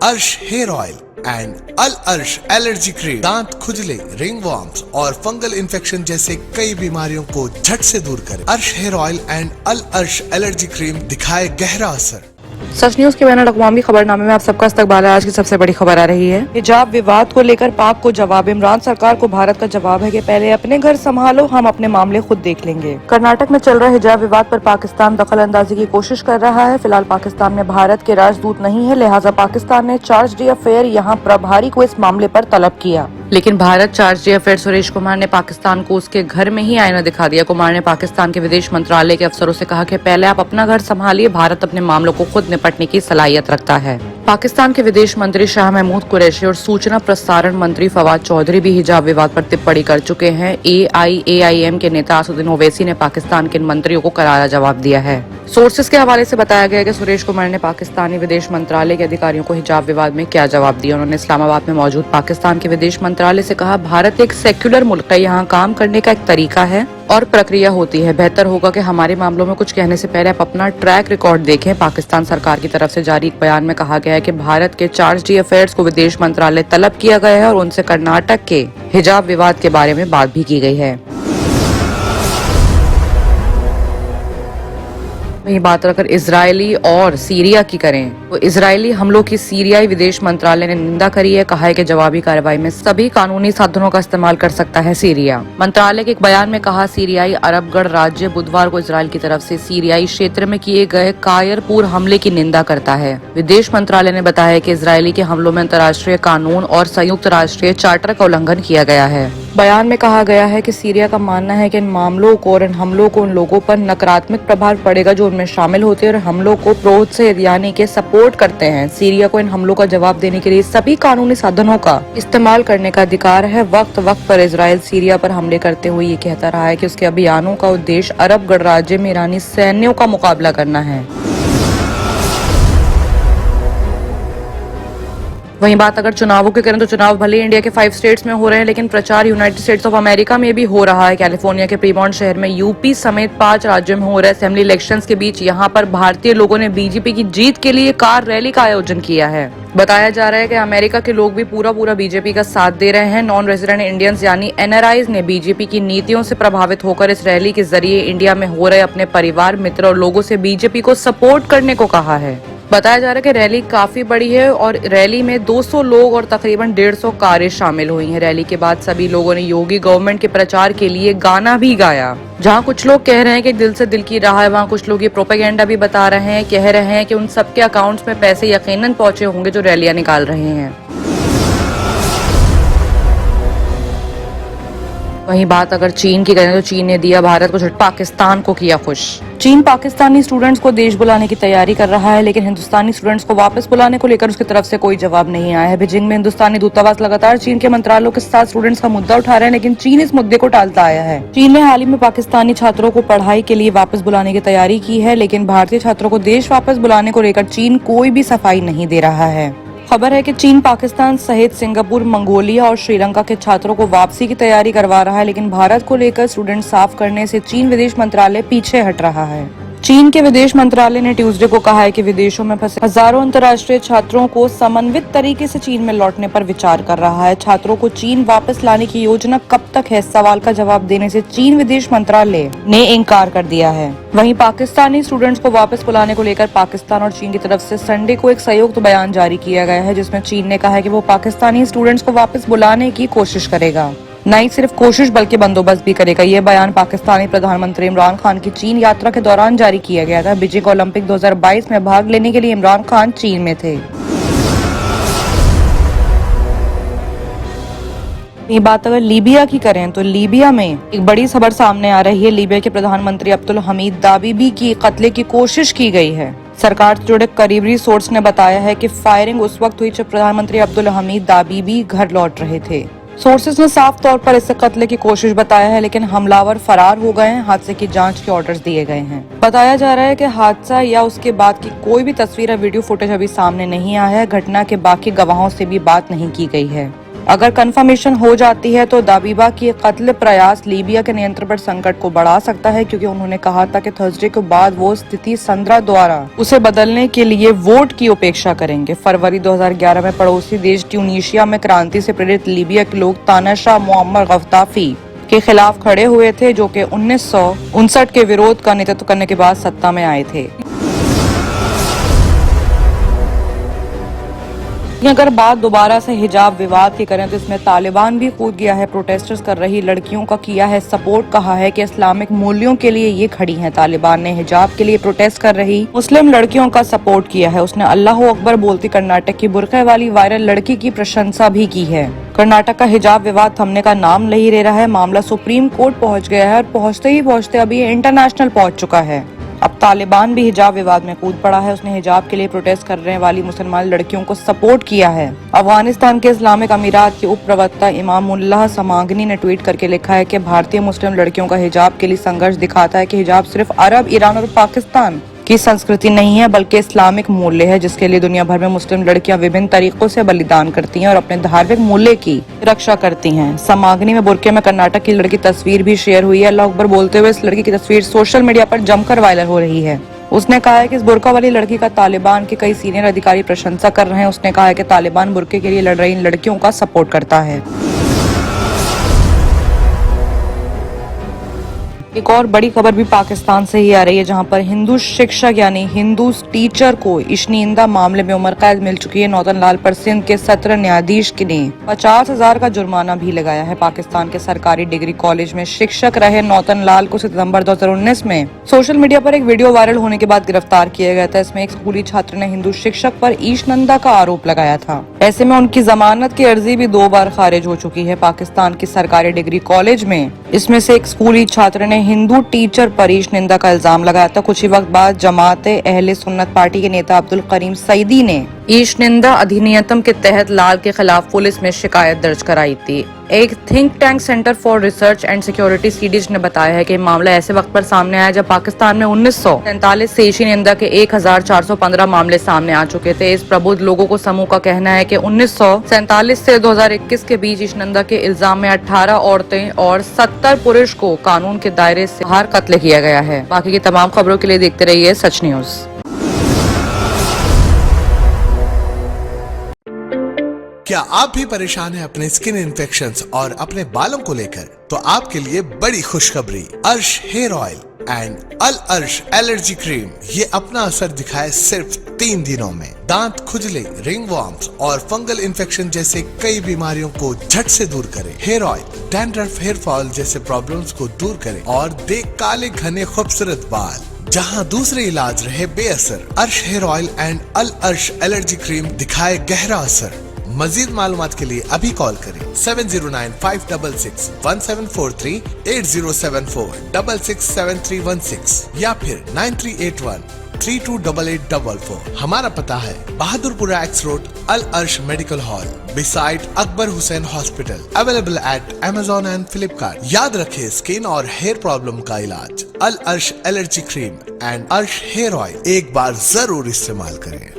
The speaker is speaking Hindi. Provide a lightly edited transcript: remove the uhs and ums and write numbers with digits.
अर्श हेयर ऑयल एंड अल अर्श एलर्जी क्रीम दांत खुजले, रिंग वॉर्म्स और फंगल इन्फेक्शन जैसे कई बीमारियों को झट से दूर करे। अर्श हेयर ऑयल एंड अल अर्श एलर्जी क्रीम दिखाए गहरा असर। सच न्यूज के बैन अवी खबरनामे में आप सबका इस्तकबाल है। आज की सबसे बड़ी खबर आ रही है, हिजाब विवाद को लेकर पाक को जवाब। इमरान सरकार को भारत का जवाब है कि पहले अपने घर संभालो, हम अपने मामले खुद देख लेंगे। कर्नाटक में चल रहे हिजाब विवाद पर पाकिस्तान दखल अंदाजी की कोशिश कर रहा है। फिलहाल पाकिस्तान में भारत के राजदूत नहीं है, लिहाजा पाकिस्तान ने चार्ज d'affaires यहाँ प्रभारी को इस मामले पर तलब किया। लेकिन भारत चार्ज d'affaires सुरेश कुमार ने पाकिस्तान को उसके घर में ही आईना दिखा दिया। कुमार ने पाकिस्तान के विदेश मंत्रालय के अफसरों से कहा कि पहले आप अपना घर संभालिए, भारत अपने मामलों को खुद निपटने की सलाहियत रखता है। पाकिस्तान के विदेश मंत्री शाह महमूद कुरैशी और सूचना प्रसारण मंत्री फवाद चौधरी भी हिजाब विवाद पर टिप्पणी कर चुके हैं। AIAIM के नेता असदुद्दीन ओवैसी ने पाकिस्तान के इन मंत्रियों को करारा जवाब दिया है। सोर्सेस के हवाले से बताया गया कि सुरेश कुमार ने पाकिस्तानी विदेश मंत्रालय के अधिकारियों को हिजाब विवाद में क्या जवाब दिया। उन्होंने इस्लामाबाद में मौजूद पाकिस्तान के विदेश मंत्रालय से कहा, भारत एक सेक्युलर मुल्क है, यहाँ काम करने का एक तरीका है और प्रक्रिया होती है। बेहतर होगा कि हमारे मामलों में कुछ कहने से पहले आप अपना ट्रैक रिकॉर्ड देखें। पाकिस्तान सरकार की तरफ से जारी एक बयान में कहा गया है कि भारत के चार्ज d'affaires को विदेश मंत्रालय तलब किया गया है और उनसे कर्नाटक के हिजाब विवाद के बारे में बात भी की गई है। वही बात अगर इजरायली और सीरिया की करें तो इजरायली हमलों की सीरियाई विदेश मंत्रालय ने निंदा करी है। कहा है कि जवाबी कार्रवाई में सभी कानूनी साधनों का इस्तेमाल कर सकता है सीरिया। मंत्रालय के एक बयान में कहा, सीरियाई अरबगढ़ राज्य बुधवार को इजरायल की तरफ से सीरियाई क्षेत्र में किए गए कायरपुर हमले की निंदा करता है। विदेश मंत्रालय ने बताया कि इजरायली के हमलों में अंतर्राष्ट्रीय कानून और संयुक्त राष्ट्रीय चार्टर का उल्लंघन किया गया है। बयान में कहा गया है कि सीरिया का मानना है कि इन मामलों को और इन हमलों को उन लोगों पर नकारात्मक प्रभाव पड़ेगा जो उनमें शामिल होते हैं और हमलों को प्रोत्साहित यानी कि सपोर्ट करते हैं। सीरिया को इन हमलों का जवाब देने के लिए सभी कानूनी साधनों का इस्तेमाल करने का अधिकार है। वक्त वक्त पर इजरायल सीरिया पर हमले करते हुए ये कहता रहा है कि उसके अभियानों का उद्देश्य अरब गणराज्य में ईरानी सैन्यों का मुकाबला करना है। वहीं बात अगर चुनावों की करें तो चुनाव भले इंडिया के 5 स्टेट्स में हो रहे हैं, लेकिन प्रचार यूनाइटेड स्टेट्स ऑफ अमेरिका में भी हो रहा है। कैलिफोर्निया के प्रीमॉन्ट शहर में यूपी समेत 5 राज्यों में हो रहे असेंबली इलेक्शंस के बीच यहाँ पर भारतीय लोगों ने बीजेपी की जीत के लिए कार रैली का आयोजन किया है। बताया जा रहा है कि अमेरिका के लोग भी पूरा बीजेपी का साथ दे रहे हैं। नॉन रेजिडेंट इंडियंस यानी NRIs ने बीजेपी की नीतियों से प्रभावित होकर इस रैली के जरिए इंडिया में हो रहे अपने परिवार, मित्र और लोगों से बीजेपी को सपोर्ट करने को कहा है। बताया जा रहा है कि रैली काफी बड़ी है और रैली में 200 लोग और तकरीबन 150 कारें शामिल हुई हैं। रैली के बाद सभी लोगों ने योगी गवर्नमेंट के प्रचार के लिए गाना भी गाया। जहां कुछ लोग कह रहे हैं कि दिल से दिल की राह है, वहां कुछ लोग ये प्रोपेगेंडा भी बता रहे हैं, कह रहे हैं कि उन सबके अकाउंट्स में पैसे यकीनन पहुंचे होंगे जो रैलियां निकाल रहे हैं। वहीं बात अगर चीन की करें तो चीन ने दिया भारत को, पाकिस्तान को किया खुश। चीन पाकिस्तानी स्टूडेंट्स को देश बुलाने की तैयारी कर रहा है, लेकिन हिंदुस्तानी स्टूडेंट्स को वापस बुलाने को लेकर उसकी तरफ से कोई जवाब नहीं आया है। बीजिंग में हिंदुस्तानी दूतावास लगातार चीन के मंत्रालयों के साथ स्टूडेंट्स का मुद्दा उठा रहे हैं, लेकिन चीन इस मुद्दे को टालता आया है। चीन ने हाल ही में पाकिस्तानी छात्रों को पढ़ाई के लिए वापस बुलाने की तैयारी की है, लेकिन भारतीय छात्रों को देश वापस बुलाने को लेकर चीन कोई भी सफाई नहीं दे रहा है। खबर है कि चीन पाकिस्तान सहित सिंगापुर, मंगोलिया और श्रीलंका के छात्रों को वापसी की तैयारी करवा रहा है, लेकिन भारत को लेकर स्टूडेंट साफ करने से चीन विदेश मंत्रालय पीछे हट रहा है। चीन के विदेश मंत्रालय ने ट्यूसडे को कहा है कि विदेशों में फंसे हजारों अंतर्राष्ट्रीय छात्रों को समन्वित तरीके से चीन में लौटने पर विचार कर रहा है। छात्रों को चीन वापस लाने की योजना कब तक है, सवाल का जवाब देने से चीन विदेश मंत्रालय ने इनकार कर दिया है। वहीं पाकिस्तानी स्टूडेंट्स को वापस बुलाने को लेकर पाकिस्तान और चीन की तरफ से संडे को एक संयुक्त बयान जारी किया गया है, जिसमें चीन ने कहा है कि वो पाकिस्तानी स्टूडेंट्स को वापस बुलाने की कोशिश करेगा, न ही सिर्फ कोशिश बल्कि बंदोबस्त भी करेगा। ये बयान पाकिस्तानी प्रधानमंत्री इमरान खान की चीन यात्रा के दौरान जारी किया गया था। बीजिंग ओलंपिक 2022 में भाग लेने के लिए इमरान खान चीन में थे। ये बात अगर लीबिया की करें तो लीबिया में एक बड़ी खबर सामने आ रही है। लीबिया के प्रधानमंत्री अब्दुल हमीद दाबीबी की कत्ले की कोशिश की गई है। सरकार से जुड़े करीबी सोर्स ने बताया है कि फायरिंग उस वक्त हुई जब प्रधानमंत्री अब्दुल हमीद दाबीबी घर लौट रहे थे। सोर्सेज ने साफ तौर पर इसे कत्ल की कोशिश बताया है, लेकिन हमलावर फरार हो गए हैं। हादसे की जांच के ऑर्डर्स दिए गए हैं। बताया जा रहा है कि हादसा या उसके बाद की कोई भी तस्वीर या वीडियो फुटेज अभी सामने नहीं आया है। घटना के बाकी गवाहों से भी बात नहीं की गई है। अगर कंफर्मेशन हो जाती है तो दाबिबा की कत्ल प्रयास लीबिया के नियंत्रण पर संकट को बढ़ा सकता है, क्योंकि उन्होंने कहा था कि थर्सडे के बाद वो स्थिति संद्रा द्वारा उसे बदलने के लिए वोट की उपेक्षा करेंगे। फरवरी 2011 में पड़ोसी देश ट्यूनीशिया में क्रांति से प्रेरित लीबिया के लोग तानाशाह मुअम्मर गद्दाफी के खिलाफ खड़े हुए थे, जो कि 1959 के विरोध का नेतृत्व करने के बाद सत्ता में आए थे। अगर बात दोबारा से हिजाब विवाद की करें तो इसमें तालिबान भी कूद गया है। प्रोटेस्टर्स कर रही लड़कियों का किया है सपोर्ट, कहा है कि इस्लामिक मूल्यों के लिए ये खड़ी हैं। तालिबान ने हिजाब के लिए प्रोटेस्ट कर रही मुस्लिम लड़कियों का सपोर्ट किया है। उसने अल्लाह अकबर बोलती कर्नाटक की बुर्के वाली वायरल लड़की की प्रशंसा भी की है। कर्नाटक का हिजाब विवाद थमने का नाम नहीं ले रहा है। मामला सुप्रीम कोर्ट पहुंच गया है और पहुंचते अभी इंटरनेशनल पहुंच चुका है। अब तालिबान भी हिजाब विवाद में कूद पड़ा है। उसने हिजाब के लिए प्रोटेस्ट करने वाली मुसलमान लड़कियों को सपोर्ट किया है। अफगानिस्तान के इस्लामिक अमीरात के उप प्रवक्ता इमामुल्लाह समागनी ने ट्वीट करके लिखा है कि भारतीय मुस्लिम लड़कियों का हिजाब के लिए संघर्ष दिखाता है कि हिजाब सिर्फ अरब, ईरान और पाकिस्तान की संस्कृति नहीं है, बल्कि इस्लामिक मूल्य है, जिसके लिए दुनिया भर में मुस्लिम लड़कियां विभिन्न तरीकों से बलिदान करती हैं और अपने धार्मिक मूल्य की रक्षा करती हैं। समागनी में बुर्के में कर्नाटक की लड़की तस्वीर भी शेयर हुई है। अल्लाह अकबर बोलते हुए इस लड़की की तस्वीर सोशल मीडिया पर जमकर वायरल हो रही है। उसने कहा है कि इस बुर्का वाली लड़की का तालिबान के कई सीनियर अधिकारी प्रशंसा कर रहे हैं। उसने कहा है कि तालिबान बुर्के के लिए लड़ रही इन लड़कियों का सपोर्ट करता है। एक और बड़ी खबर भी पाकिस्तान से ही आ रही है, जहां पर हिंदू शिक्षक यानी हिंदू टीचर को इश्निंदा मामले में उम्र कैद मिल चुकी है। नौतन लाल पर सिंध के सत्र न्यायाधीश ने 50,000 का जुर्माना भी लगाया है। पाकिस्तान के सरकारी डिग्री कॉलेज में शिक्षक रहे नौतन लाल को सितंबर 2019 में सोशल मीडिया पर एक वीडियो वायरल होने के बाद गिरफ्तार किया गया था। इसमें एक स्कूली छात्र ने हिंदू शिक्षक पर ईशनिंदा का आरोप लगाया था। ऐसे में उनकी जमानत की अर्जी भी 2 बार खारिज हो चुकी है। पाकिस्तान की सरकारी डिग्री कॉलेज में इसमें से एक स्कूली छात्र ने हिंदू टीचर पर ईशनिंदा का इल्जाम लगाया था। कुछ ही वक्त बाद जमात अहले सुन्नत पार्टी के नेता अब्दुल करीम सईदी ने ईशनिंदा अधिनियम के तहत लाल के खिलाफ पुलिस में शिकायत दर्ज कराई थी। एक think tank centre for research and security CDs ने बताया है कि मामला ऐसे वक्त पर सामने आया जब पाकिस्तान में 1947 से ईशनिंदा के 1415 मामले सामने आ चुके थे। इस प्रबुद्ध लोगों को समूह का कहना है कि 1947 से 2021 के बीच ईशनिंदा के इल्जाम में 18 औरतें और 70 पुरुष को कानून के दायरे से बाहर कत्ल किया गया है। बाकी की तमाम खबरों के लिए देखते रहिए सच न्यूज। क्या आप भी परेशान हैं अपने स्किन इन्फेक्शंस और अपने बालों को लेकर? तो आपके लिए बड़ी खुशखबरी, अर्श हेयर ऑयल एंड अल अर्श एलर्जी क्रीम ये अपना असर दिखाए सिर्फ 3 दिनों में। दांत खुजले, रिंगवॉर्म्स और फंगल इन्फेक्शन जैसे कई बीमारियों को झट से दूर करे। Hair oil dandruff, hair fall जैसे प्रॉब्लम्स को दूर करे और दे काले घने खूबसूरत बाल। जहां दूसरे इलाज रहे बेअसर, अर्श हेयर ऑयल एंड अल अर्श एलर्जी क्रीम दिखाए गहरा असर। मजीद मालूमात के लिए अभी कॉल करें 7095661743, 8074667316 या फिर 9381328844। हमारा पता है बहादुरपुरा एक्स रोड, अल अर्श medical hall beside Akbar Hussain hospital. Available at Amazon and Flipkart. याद रखें, स्किन और हेयर प्रॉब्लम का इलाज अल अर्श एलर्जी क्रीम एंड अर्श हेयर ऑयल एक बार जरूर इस्तेमाल करें।